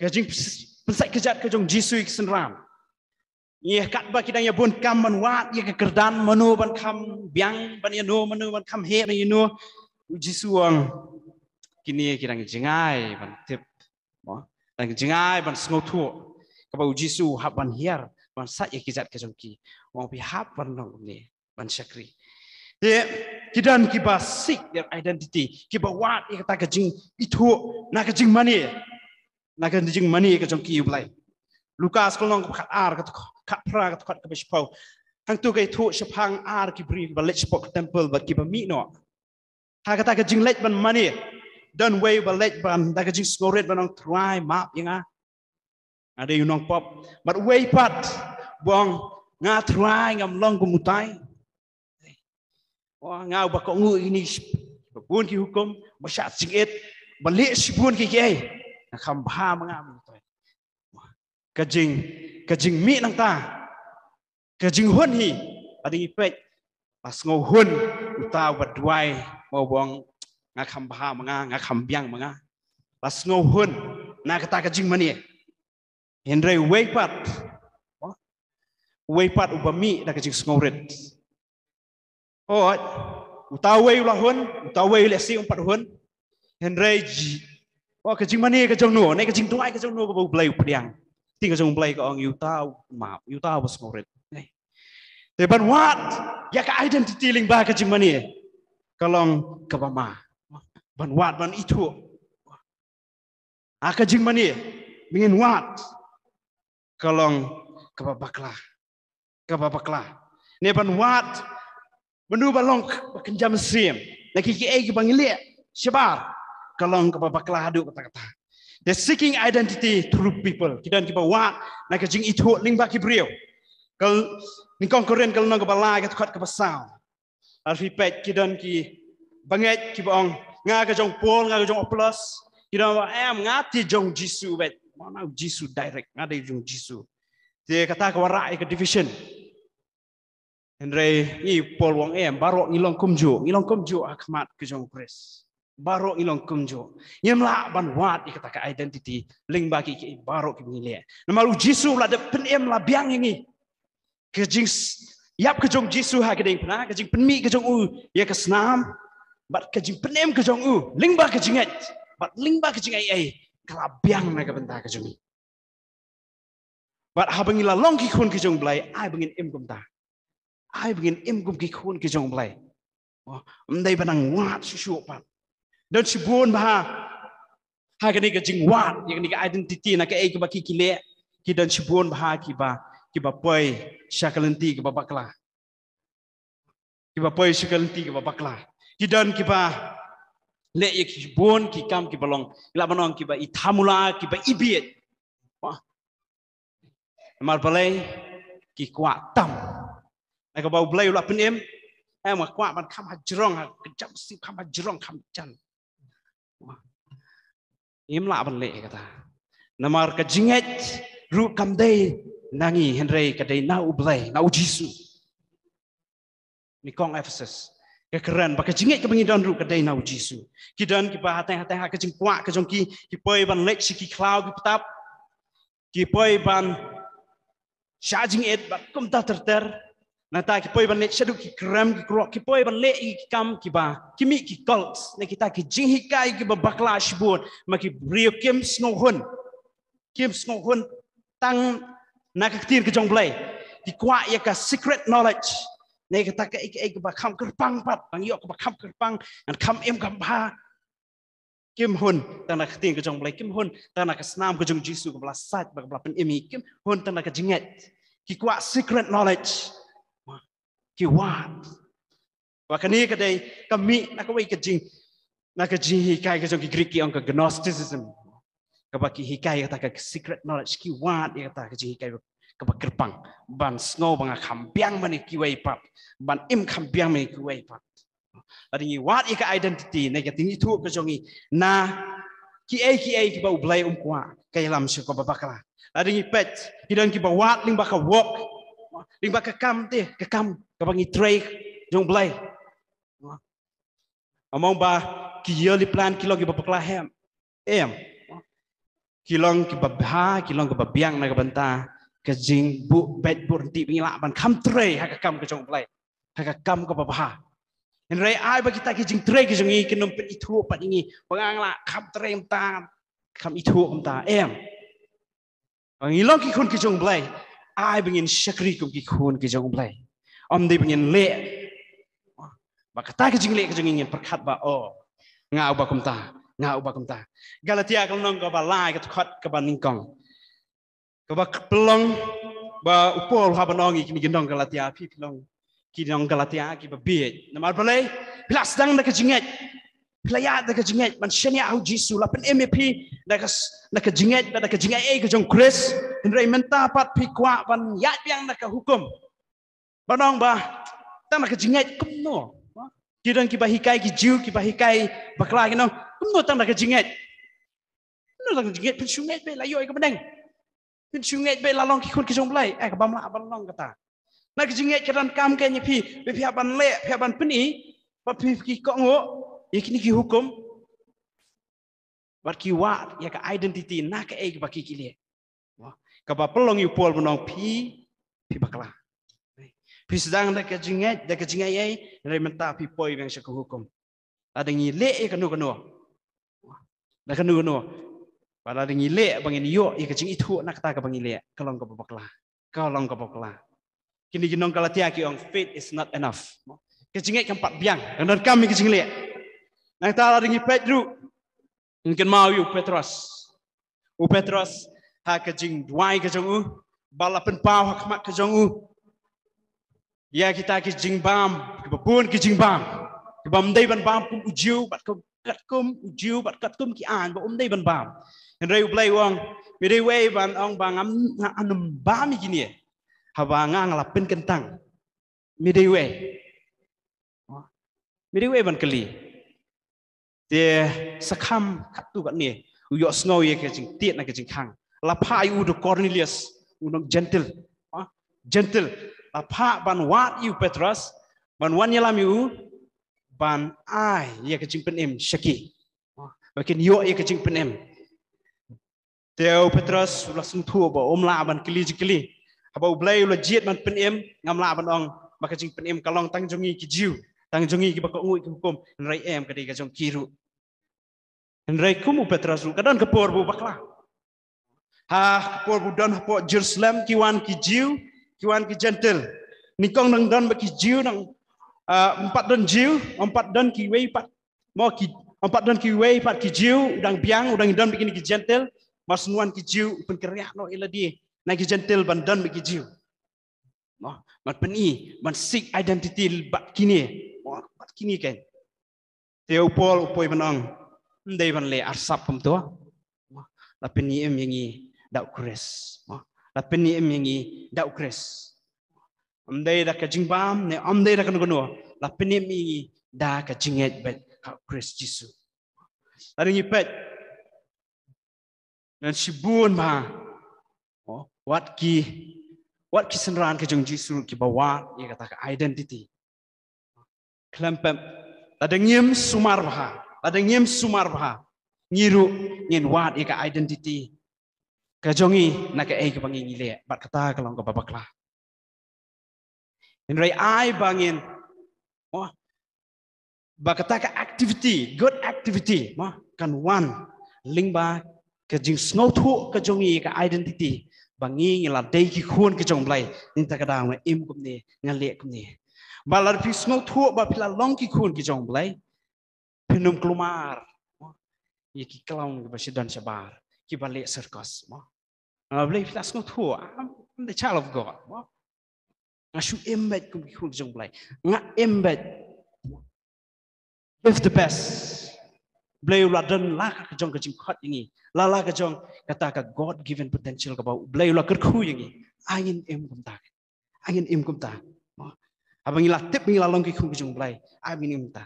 Kajing pensai kejat kajong Jisu iksenram. Ia kat ba kita ya bun kam manwat ia kekerdan manu ban kam biang ban ino manu ban kam he ban ino Jisu ang kini kita ngejengai ban tip. Dan ngejengai ban sengotu. Kabau Jisu hab ban hiar ban sat ia kejat kajong ki. Wang pihak ban nong ni ban syakri. Dia kidan kiba seek their identity. Kiba wat ia kata kajing itu nak kajing mani. Nak kajing mani kajong ki ublai. Lukas kalau nong kat ar kat pra kat kebespau. Hang tu kai tu sepang ar ki beri balik spok temple bagi kiba mi no. Ha kata kajing let ban mani. Dan way balik ban dak kajing skoret ban nong try map yang ada yung nong pop. But way pat buang nga try ngam long kumutai. Wah ngau bakok ngu ini bun ki hukum masyat singit balik si bun ki kiai nakam bah mangam tu kajing mi nang ta kajing hun hi ading ipek pas ngau hun uta badwai mau buang ngakam bah manga ngakam biang manga pas ngau hun na kata kajing mani Henry weipat ubami dak kajing ngoret. Oh, utawai ulahun, utawai lesi umpat hun. Henry, oh kajing mani kajong nu, naik kajing tuai kajong nu kau belai pediang. Tinggal kajong belai kau utau, maaf, utau bos ngoret. Tapi what? Ya ke identity ling bah kajing mani. Kalong kebama, ban what ban itu. Kajing mani, ingin what? Kalong kebabaklah. Ni ban what? Menu balong kenjam sim. Lagi ki panggil syabar. Kalong kebabaklah adu kata-kata. They're seeking identity through people. Kita kita wat nak kajing itu ling baki beliau. Kal ni konkuren kalau nak kebala kita kuat kebasau. Alfi pet kita ki banget ki bang ngah kajong pol ngah kajong plus. Kita ngati jong Jisu bet. Mana Jisu direct ngati jong Jisu. Dia kata kewarai ke division. Henry ni Paul Wang barok ngilong kumju akmat kejong Chris barok ngilong kumju nyemla ban wat ikata ka identity ling bagi ki barok ki ngile namalu Jisu la de penem la biang ini kejing yap kejong Jisu ha keding pena kejing penmi kejong ya kesnam bat kejing penem kejong ling ba kejingat bat ling ba kejing ai kala biang na ka benta kejong bat ha bangila long ki khun kejong blai ai bangin kumta ai begin gum ki khun ki jong blai dai banang wat su pat dan si bon bah ha ka ni ka jing wat ni ka identity na ka ai ka baki kile ki dan si bon bah ki ba poi shakalenti ki ba bakla ki ba poi shakalenti ki ba bakla ki dan ki ba le ye ki bon ki kam ki balong la banong ki ba ithamula ki ba ibiet mar balai ki kwa tam Nak bau belai ulah penem, mak kuat ban kam hajrong, kejam si kam hajrong kam jan. Imla ban le kata. Namar kejinget ru kam day nangi Henry kadai na ublai na Jisu. Mikong Ephesus. Kekeren bak kejinget ke bangidon ru kadai na Jisu. Kidan ki ba hateng kejing kuat kejong ki poi ban lek si ki cloud ki petap. Ki poi ban charging it bak kum ta ter Nata ki poi ban le shadu ki kram ki krok ki poi ban le ki kam ki ba ki mi ki gols ne kita ki jing hikai ki ba bakla shbon ma ki brio kim snohun tang na ka tir ki jong blai ki kwa ya ka secret knowledge ne kita ka ki ba kham kerpang pat bang yo ka ba kham kerpang an kham kam ba kim hun tang na ka tir ki jong blai kim hun tang na ka snam ki jong Jisu ka bla sat ba bla pen emi kim hun tang na ka jinget ki kwa secret knowledge ki wat wakani kadai kami nak wei kejing nak kejing hikai kejong ki Greek yang ke Gnosticism kabaki hikai kata ke secret knowledge ki wat ya kata kejing hikai kabak kerpang ban snow bang kampiang mani ki wei pat ban im kampiang mani ki wei pat adingi wat ya identity na kating itu kejongi na ki bau blai kwa kai lam se ko babakala adingi pet hidang ki ba wat ling ba ka walk ling ba ka kam te ka kam kabangi tray jong blai among ba ki yearly plan ki logi babakla hem kilong ki babha kilong ki babiang na kabanta kajing bu bet burti pingila ban kam tre ha ka kam ka jong play ha ka kam ka babha en rai ai ba kita ki jing tre ki jong i kinum pet itu pat ini pangang la kam tre ta kam itu ta em ang ilong ki khun ki jong play ai bingin shakri kum ki khun ki jong play om di bingin le ba kata ki jing le ki jong ingin perkhat ba o ngau ba kum ta Galatia kalau nong ka ba lai ka khat ka ba ningkong ka ba pelong ba upol ha ba nong ki nong Galatia pi pelong ki nong Galatia ki ba bi na mar balai plas dang na ka jinget playa da ka jinget man shania au jisu la pen mep da ka jinget da ka jinget e ka jong Chris henry menta pat pi kwa ban ya yang na ka hukum ba nong ba ta na ka jinget kum no ki dang ki ba hikai ki jiu ki ba hikai ba kla ki nong no tang da ka jinget no tang jinget pen sunget be la yo ka bedeng pen sunget be la long ki khun ki jong blai ka bam la ban long kata na ki jinget ka dan kam ke ni pi be pi ban le pi ban pen i pa pi ki ko ngo ikini ki hukum wat ki wa ya ka identity na ka e ba ki ki le ka ba pelong yu pol bonong pi bakla pi sedang da ka jinget ai re menta pi poi bang sa ko hukum ada ngi le e ka no da ka no pada ada ngi le bang ni yo e ka jing itu nak ta ka bang le kalong ka bakla kini ginong Galatia ki ong faith is not enough ka jinget kam pat biang dan kami ka jing le nang ta ada ngi Pedro mungkin mau yu Petros ha ka jing duai ka jong u balapen pau ha kmat ka jong u ya kita ki jing bam ki babun ki jing bam ki bam dai ban bam kum ujiu bat kat kum ki an ba dai ban bam en rei blai wang mi dei wei ban ong bang anum bam ki ni ha ba ngang la pen kentang mi dei wei ban kali te sakam khatu kat ni u yo sngo ye ke jing tiet na ke jing khang la phai u do Cornelius u nong gentle apa ban wat you Petrus ban wan yalam you ban ai ye ka jing penem shaki bakin yo ye ka jing penem teo Petrus langsung thu ba la ban kili aba ublai la jiet ban penem ngam la ban ong ba ka jing penem kalong tang jongi ki jiu tang jongi ki ba ko ngui ki hukum rai em ka dei ka jong kiru rai kumu Petrus kadan ka por bu bakla ha por bu dan po Jerusalem ki wan ki jiu kiwan ki gentle nikong nang dan baki jiu nang empat dan ki wei pat mo ki empat dan ki wei pat ki jiu udang biang udang dan bikini ki gentle mas nuan ki jiu pen kerya no ila di na ki gentle ban dan baki jiu no mat peni man seek identity bat kini kan teo pol upoi manang ndai ban le arsap pum to la peni em yangi dau kres Lapeni emingi dau kres. Amdai da ka jingbam ne amdai da ka nuno. Lapeni emingi da ka jinget bet ka kres Jisu. Ari ngipet. Dan sibun ba. Wat ki senran ka jong Jisu ki bawa ye kata ka identity. Klempem ada ngiem sumar bah. Ngiru ngin wat ye ka identity. Kajongi nak ai ka bangin le bat kata kalong ka babakla in rai ai bangin ba kata ka activity good activity kan one lingba ka jing snow thu ka jongi ka identity bangi la dei ki khun ki jong blai nin ta ka dang na im kum ni ngale kum ni balar pi snow thu ba pila long ki khun ki jong blai pinum klumar ye ki kalong ba sidan sabar ki balik circus believe that's not who I'm the child of God. I should embed jong blai. Nga embed with the best. Blai la dan la ka jong ka jing khat yangi. La ka jong kata ka God given potential ka ba. Blai la ka khu yangi. Angin em kum ta. Abang ila tip mi la long ki khu jong blai. Angin em ta.